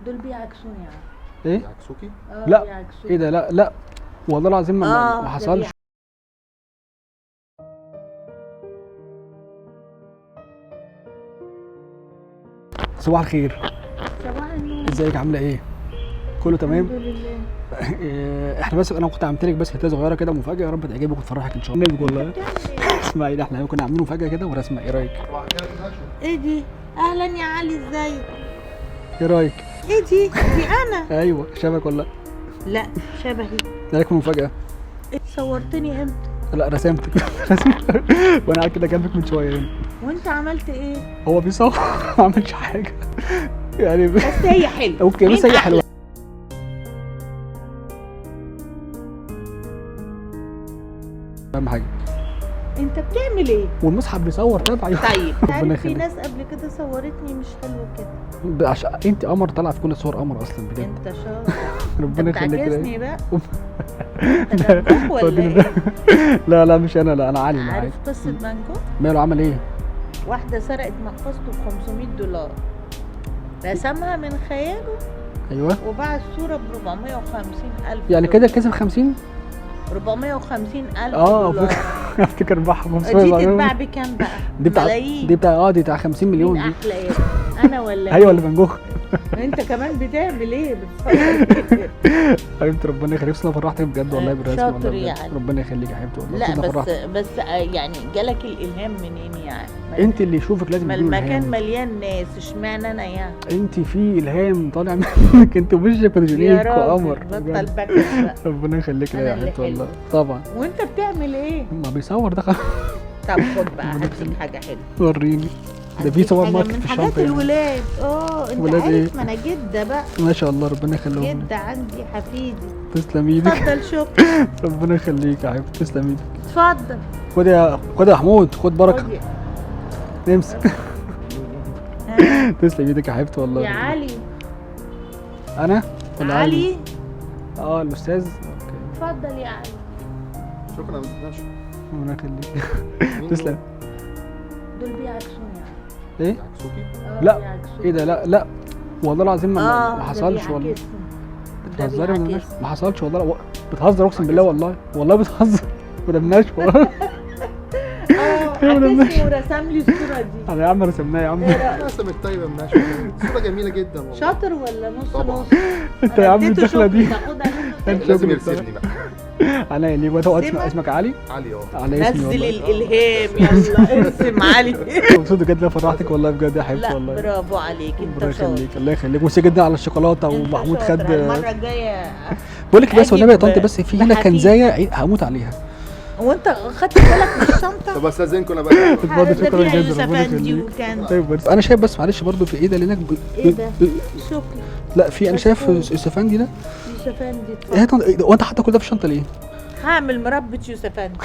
دول بيعكسوني يعني. ايه؟ بيعكسوكي؟ لا بيعكسوني. ايه ده؟ لا لا والله العظيم ما ده حصلش. صباح الخير. صباح النور. ازيك؟ عامله ايه؟ كله تمام؟ الحمد لله. احنا بس انا كنت عملت لك بس حته صغيره كده مفاجاه، يا رب تعجبك وتفرحك ان شاء الله. نبي والله. اسمعي ده، احنا كنا عاملين مفاجاه كده ورسمه، ايه رايك؟ ايه دي؟ اهلا يا علي، ازيك؟ ايه رايك؟ ايه دي انا؟ ايوه شبك ولا لا شبهي. لا؟ لك مفاجاه. صورتني امتى؟ لا رسمتك وانا قاعد كده جنبك من شويه هنا. وانت عملت ايه؟ هو بيصور ما عملش حاجه يعني بس هي حلوه. اوكي بس هي حلوه. اهم حاجه انت بتعمل ايه؟ والمصحف بيصور تبعي. طيب ربنا تعرف في يخليك. ناس قبل كده صورتني مش حلوه كده. عشان انت قمر طالعه في كل صور قمر اصلا بجد. انت شاطر. ربنا انت يخليك بتعكسني كده. بقى. انت منكوح ولا وديني ايه؟ لا لا مش انا، لا انا علي. لا عارف عادي. قصه منكوح؟ ماله عمل ايه؟ واحده سرقت محفظته ب $500، رسمها من خياله ايوه وباع الصوره ب 450,000 يعني كده دولار. كسب 50. 450,000 اه دولار. افتكر باعها دي تتباع بكام بقى؟ دي بتاع ملايين. دي بتاع دي بتاع 50 مليون مين دي. احلى ايه؟ انا ولا ايوه إيه؟ اللي فان جوخ. انت كمان بتعمل ايه؟ بتفكر حبيبتي ربنا يخليك، انا فرحتك بجد والله بالرسم. شاطر والله بجد. يعني. ربنا يخليك يا حبيبتي والله. لا كده بس فرحتك. يعني جالك الالهام منين يعني؟ انت اللي يشوفك لازم ما يديله المكان الهام. مليان ناس، اشمعنى انا يعني؟ انت في الهام طالع منك، انت وشك يا فوتوجينيك راجل وقمر بطل بجد. بكر بقى. ربنا يخليك أنا يا اللي حبيبتي والله. حلوة. طبعا. وانت بتعمل ايه؟ ما بيصور ده طب خد بقى هديك حاجه حلوه. وريني. ده في هديك سوبر حاجة ماركت من في حاجات الشنطه يعني. الولاد. انت ولاد عارف ايه؟ ما انا جده بقى. ما شاء الله ربنا يخليهم لك. جده عندي حفيدي. تسلم ايدك. اتفضل شكرا. ربنا يخليك يا حبيبتي، تسلم ايدك. اتفضل. خد يا محمود، خد بركه. خد نمسك. ها، تسلم ايدك يا حبيبتي والله. يا علي. انا ولا علي اه الاستاذ. اوكي اتفضل يا علي. شكرا يا استاذ. ربنا يخليك. تسلم. دول بيعكسوني يعني. ايه؟ بيعكسوكي؟ لا بيعكسوني. ايه ده؟ لا لا والله العظيم ما ده حصلش والله. بيعكسني. ده بتهزري ولا بيعكسني. ما حصلش والله. لا بتهزر اقسم بالله والله. والله بتهزر. ما دمناش والله. عكسني ورسم لي الصوره دي. انا يا عم رسمناها يا عم. رسمت طيبه ماشي. صوره جميله جدا والله. شاطر ولا نص طبعا. نص؟ انت يا عم اديته الدخله دي. شكر، تاخدها منه تاني. لازم يرسمني بقى. انا ليه وده سيبك. اسمك علي؟ علي على اسمي نزل والله. الالهام يلا ارسم علي. مبسوط بجد إن انا فرحتك والله بجد يا حبيبتي لا والله. برافو عليك، ربنا انت شاطر. يخليك، الله يخليك. ميرسي جدا على الشوكولاته. انت ومحمود شاطر. خد. المره الجايه بقول لك بس والنبي يا أجيب طنط، بس في هنا بحفيد. كنزايه هموت عليها. هو انت خدت بالك من الشنطه؟ طب استاذنكم انا بقى. اتفضل ده شكرا فيها جدا ربنا يوسفندي يخليك. وكان طيب بس انا شايف بس معلش برضو في ايه ده اللي هناك ايه ده؟ شكرا لا في انا شايف مسكون. يوسفندي ده. يوسفندي. ايه يا طنط؟ وانت حاطه كل ده في الشنطه ليه؟ هعمل مربى يوسفندي.